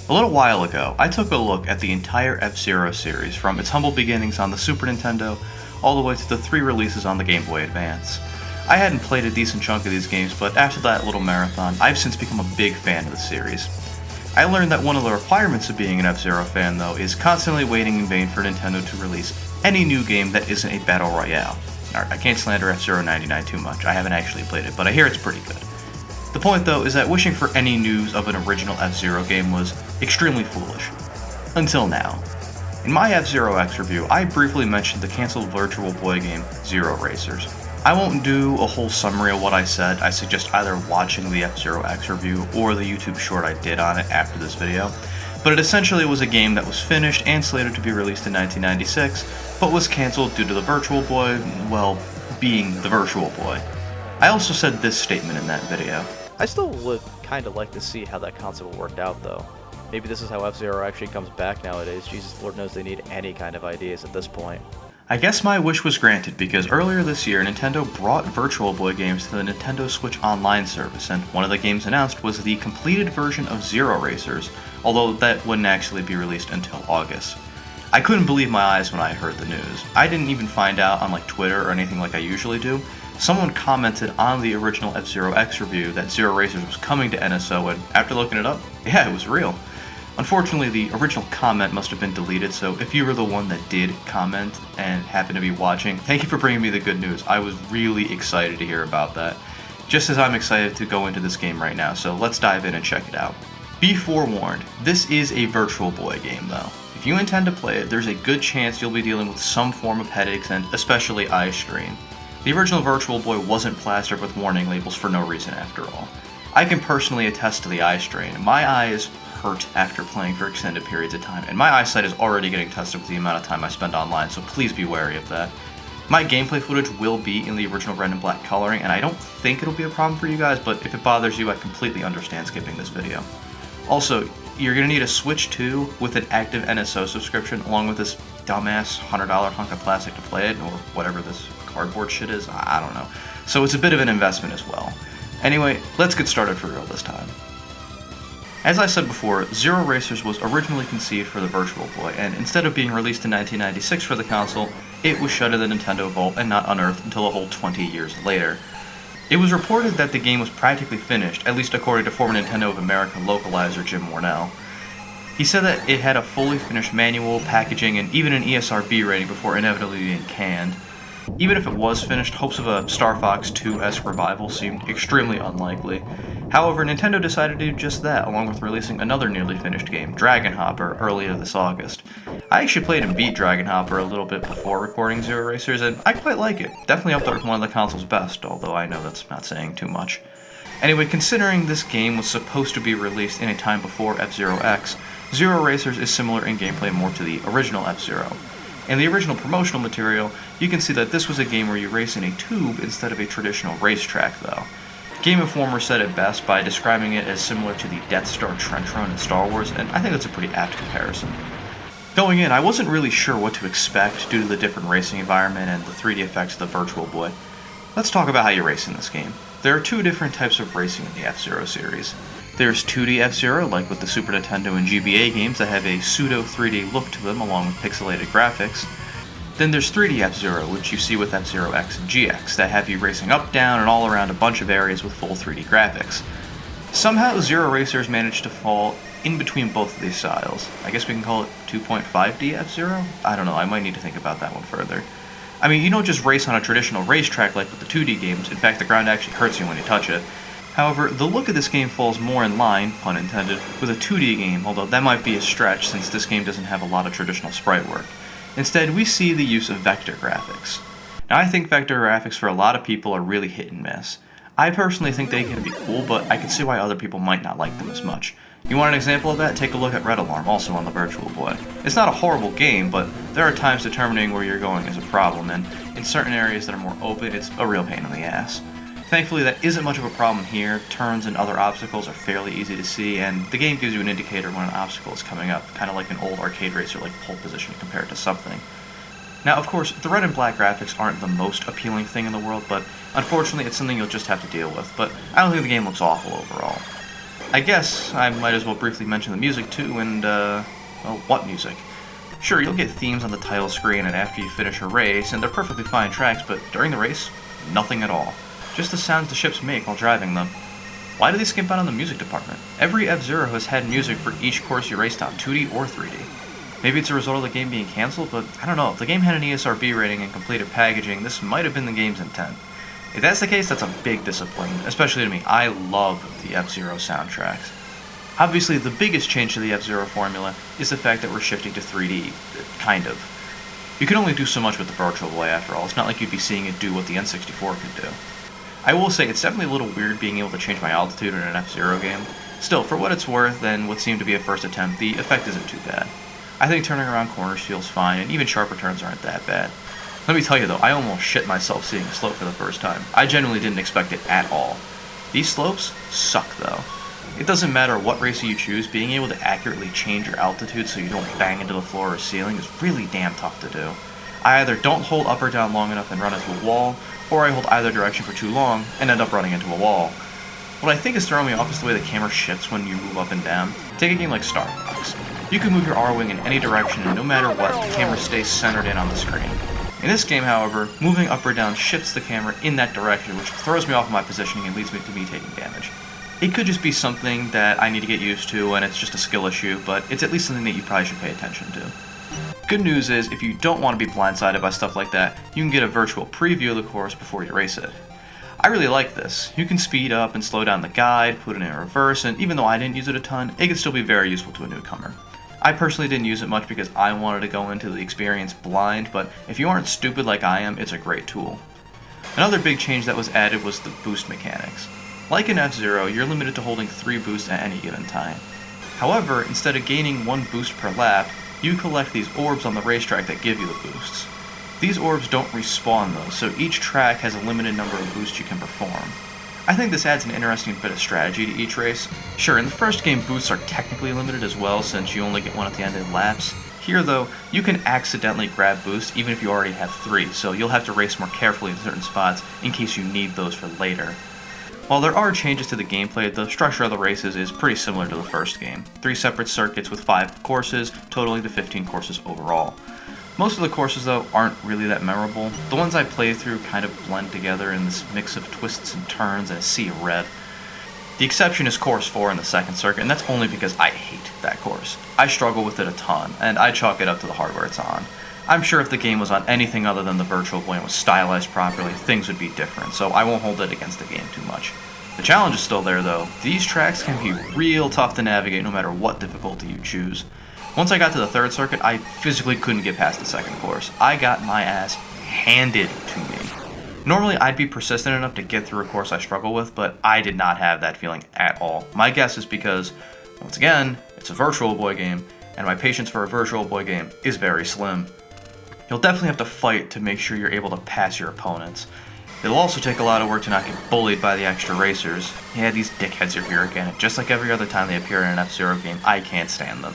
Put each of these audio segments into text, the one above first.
A little while ago, I took a look at the entire F-Zero series from its humble beginnings on the Super Nintendo all the way to the 3 releases on the Game Boy Advance. I hadn't played a decent chunk of these games, but after that little marathon, I've since become a big fan of the series. I learned that one of the requirements of being an F-Zero fan, though, is constantly waiting in vain for Nintendo to release any new game that isn't a Battle Royale. Alright, I can't slander F-Zero 99 too much, I haven't actually played it, but I hear it's pretty good. The point, though, is that wishing for any news of an original F-Zero game was extremely foolish. Until now. In my F-Zero X review, I briefly mentioned the cancelled Virtual Boy game, Zero Racers. I won't do a whole summary of what I said. I suggest either watching the F-Zero X review or the YouTube short I did on it after this video. But it essentially was a game that was finished and slated to be released in 1996, but was cancelled due to the Virtual Boy, well, being the Virtual Boy. I also said this statement in that video. I still would kind of like to see how that concept worked out, though. Maybe this is how F-Zero actually comes back nowadays. Jesus, Lord knows they need any kind of ideas at this point. I guess my wish was granted because earlier this year, Nintendo brought Virtual Boy games to the Nintendo Switch Online service, and one of the games announced was the completed version of Zero Racers, although that wouldn't actually be released until August. I couldn't believe my eyes when I heard the news. I didn't even find out on Twitter or anything like I usually do. Someone commented on the original F-Zero X review that Zero Racers was coming to NSO, and after looking it up, yeah, it was real. Unfortunately, the original comment must have been deleted, so if you were the one that did comment and happened to be watching, thank you for bringing me the good news. I was really excited to hear about that, just as I'm excited to go into this game right now, so let's dive in and check it out. Be forewarned, this is a Virtual Boy game though. If you intend to play it, there's a good chance you'll be dealing with some form of headaches and especially eye strain. The original Virtual Boy wasn't plastered with warning labels for no reason after all. I can personally attest to the eye strain. My eyes hurt after playing for extended periods of time, and my eyesight is already getting tested with the amount of time I spend online, so please be wary of that. My gameplay footage will be in the original red and black coloring, and I don't think it'll be a problem for you guys, but if it bothers you, I completely understand skipping this video. Also, you're going to need a Switch 2 with an active NSO subscription, along with this dumbass $100 hunk of plastic to play it, or whatever this cardboard shit is, I don't know. So it's a bit of an investment as well. Anyway, let's get started for real this time. As I said before, Zero Racers was originally conceived for the Virtual Boy, and instead of being released in 1996 for the console, it was shut in the Nintendo Vault and not unearthed until a whole 20 years later. It was reported that the game was practically finished, at least according to former Nintendo of America localizer Jim Wornell. He said that it had a fully finished manual, packaging, and even an ESRB rating before inevitably being canned. Even if it was finished, hopes of a Star Fox 2-esque revival seemed extremely unlikely. However, Nintendo decided to do just that, along with releasing another nearly finished game, Dragon Hopper, earlier this August. I actually played and beat Dragon Hopper a little bit before recording Zero Racers, and I quite like it. Definitely up there with one of the console's best, although I know that's not saying too much. Anyway, considering this game was supposed to be released in a time before F-Zero X, Zero Racers is similar in gameplay more to the original F-Zero. In the original promotional material, you can see that this was a game where you race in a tube instead of a traditional racetrack though. Game Informer said it best by describing it as similar to the Death Star trench run in Star Wars, and I think that's a pretty apt comparison. Going in, I wasn't really sure what to expect due to the different racing environment and the 3D effects of the Virtual Boy. Let's talk about how you race in this game. There are two different types of racing in the F-Zero series. There's 2D F-Zero, like with the Super Nintendo and GBA games that have a pseudo 3D look to them along with pixelated graphics. Then there's 3D F-Zero, which you see with F-Zero X and GX, that have you racing up, down, and all around a bunch of areas with full 3D graphics. Somehow Zero Racers managed to fall in between both of these styles. I guess we can call it 2.5D F-Zero? I don't know, I might need to think about that one further. I mean, you don't just race on a traditional racetrack like with the 2D games, in fact the ground actually hurts you when you touch it. However, the look of this game falls more in line, pun intended, with a 2D game, although that might be a stretch since this game doesn't have a lot of traditional sprite work. Instead, we see the use of vector graphics. Now, I think vector graphics for a lot of people are really hit and miss. I personally think they can be cool, but I can see why other people might not like them as much. You want an example of that? Take a look at Red Alarm, also on the Virtual Boy. It's not a horrible game, but there are times determining where you're going is a problem, and in certain areas that are more open, it's a real pain in the ass. Thankfully, that isn't much of a problem here. Turns and other obstacles are fairly easy to see, and the game gives you an indicator when an obstacle is coming up, kind of like an old arcade racer like pole position compared to something. Now, of course, the red and black graphics aren't the most appealing thing in the world, but unfortunately it's something you'll just have to deal with, but I don't think the game looks awful overall. I guess I might as well briefly mention the music too, and, well, what music? Sure, you'll get themes on the title screen and after you finish a race, and they're perfectly fine tracks, but during the race, nothing at all. Just the sounds the ships make while driving them. Why do they skimp out on the music department? Every F-Zero has had music for each course you raced on, 2D or 3D. Maybe it's a result of the game being cancelled, but I don't know. If the game had an ESRB rating and completed packaging, this might have been the game's intent. If that's the case, that's a big disappointment, especially to me. I love the F-Zero soundtracks. Obviously, the biggest change to the F-Zero formula is the fact that we're shifting to 3D, kind of. You can only do so much with the Virtual Boy after all. It's not like you'd be seeing it do what the N64 could do. I will say, it's definitely a little weird being able to change my altitude in an F-Zero game. Still, for what it's worth, and what seemed to be a first attempt, the effect isn't too bad. I think turning around corners feels fine, and even sharper turns aren't that bad. Let me tell you though, I almost shit myself seeing a slope for the first time. I genuinely didn't expect it at all. These slopes suck though. It doesn't matter what racer you choose, being able to accurately change your altitude so you don't bang into the floor or ceiling is really damn tough to do. I either don't hold up or down long enough and run into a wall, or I hold either direction for too long and end up running into a wall. What I think is throwing me off is the way the camera shifts when you move up and down. Take a game like Star Fox. You can move your R-Wing in any direction and no matter what, the camera stays centered in on the screen. In this game, however, moving up or down shifts the camera in that direction, which throws me off my positioning and leads me to me taking damage. It could just be something that I need to get used to and it's just a skill issue, but it's at least something that you probably should pay attention to. Good news is, if you don't want to be blindsided by stuff like that, you can get a virtual preview of the course before you race it. I really like this. You can speed up and slow down the guide, put it in reverse, and even though I didn't use it a ton, it can still be very useful to a newcomer. I personally didn't use it much because I wanted to go into the experience blind, but if you aren't stupid like I am, it's a great tool. Another big change that was added was the boost mechanics. Like in F-Zero, you're limited to holding 3 boosts at any given time. However, instead of gaining 1 boost per lap, you collect these orbs on the racetrack that give you the boosts. These orbs don't respawn though, so each track has a limited number of boosts you can perform. I think this adds an interesting bit of strategy to each race. Sure, in the first game boosts are technically limited as well since you only get 1 at the end of laps. Here though, you can accidentally grab boosts even if you already have 3, so you'll have to race more carefully in certain spots in case you need those for later. While there are changes to the gameplay, the structure of the races is pretty similar to the first game. 3 separate circuits with 5 courses, totaling to 15 courses overall. Most of the courses, though, aren't really that memorable. The ones I play through kind of blend together in this mix of twists and turns and a sea of red. The exception is Course 4 in the second circuit, and that's only because I hate that course. I struggle with it a ton, and I chalk it up to the hardware it's on. I'm sure if the game was on anything other than the Virtual Boy and was stylized properly, things would be different, so I won't hold it against the game too much. The challenge is still there, though. These tracks can be real tough to navigate no matter what difficulty you choose. Once I got to the third circuit, I physically couldn't get past the second course. I got my ass handed to me. Normally, I'd be persistent enough to get through a course I struggle with, but I did not have that feeling at all. My guess is because, once again, it's a Virtual Boy game, and my patience for a Virtual Boy game is very slim. You'll definitely have to fight to make sure you're able to pass your opponents. It'll also take a lot of work to not get bullied by the extra racers. Yeah, these dickheads are here again, and just like every other time they appear in an F-Zero game, I can't stand them.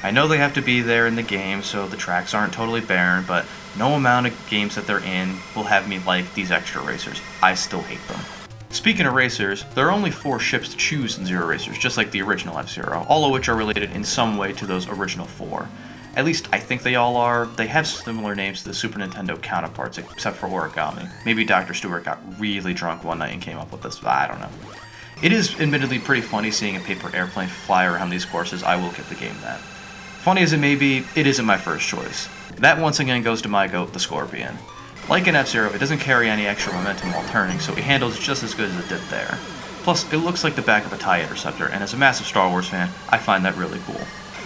I know they have to be there in the game, so the tracks aren't totally barren, but no amount of games that they're in will have me like these extra racers. I still hate them. Speaking of racers, there are only 4 ships to choose in Zero Racers, just like the original F-Zero, all of which are related in some way to those original 4. At least I think they all are. They have similar names to the Super Nintendo counterparts, except for Origami. Maybe Dr. Stewart got really drunk one night and came up with this, I don't know. It is admittedly pretty funny seeing a paper airplane fly around these courses. I will give the game that. Funny as it may be, it isn't my first choice. That once again goes to my goat, the Scorpion. Like in F-Zero, it doesn't carry any extra momentum while turning, so it handles just as good as it did there. Plus, it looks like the back of a TIE Interceptor, and as a massive Star Wars fan, I find that really cool.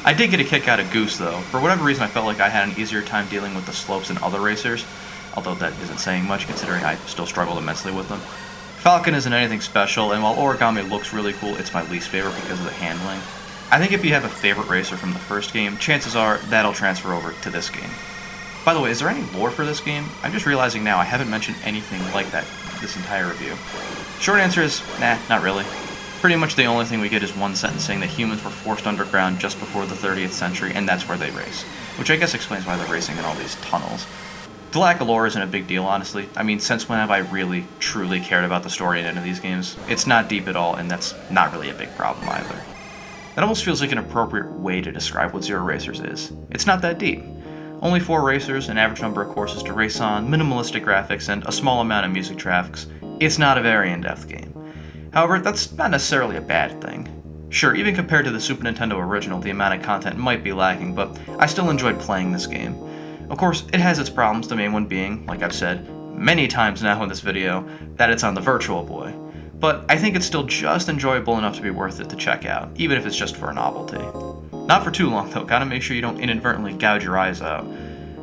I did get a kick out of Goose though. For whatever reason, I felt like I had an easier time dealing with the slopes than other racers, although that isn't saying much considering I still struggled immensely with them. Falcon isn't anything special, and while Origami looks really cool, it's my least favorite because of the handling. I think if you have a favorite racer from the first game, chances are that'll transfer over to this game. By the way, is there any lore for this game? I'm just realizing now I haven't mentioned anything like that this entire review. Short answer is, nah, not really. Pretty much the only thing we get is one sentence saying that humans were forced underground just before the 30th century, and that's where they race. Which I guess explains why they're racing in all these tunnels. The lack of lore isn't a big deal, honestly. I mean, since when have I really, truly cared about the story in any of these games? It's not deep at all, and that's not really a big problem either. That almost feels like an appropriate way to describe what Zero Racers is. It's not that deep. Only 4 racers, an average number of courses to race on, minimalistic graphics, and a small amount of music tracks. It's not a very in-depth game. However, that's not necessarily a bad thing. Sure, even compared to the Super Nintendo original, the amount of content might be lacking, but I still enjoyed playing this game. Of course, it has its problems, the main one being, like I've said many times now in this video, that it's on the Virtual Boy. But I think it's still just enjoyable enough to be worth it to check out, even if it's just for a novelty. Not for too long though, gotta make sure you don't inadvertently gouge your eyes out.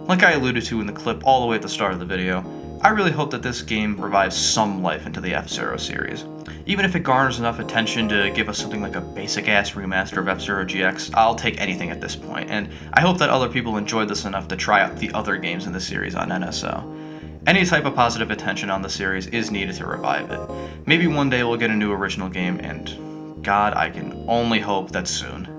Like I alluded to in the clip all the way at the start of the video, I really hope that this game revives some life into the F-Zero series. Even if it garners enough attention to give us something like a basic-ass remaster of F-Zero GX, I'll take anything at this point, and I hope that other people enjoyed this enough to try out the other games in the series on NSO. Any type of positive attention on the series is needed to revive it. Maybe one day we'll get a new original game, and God, I can only hope that's soon.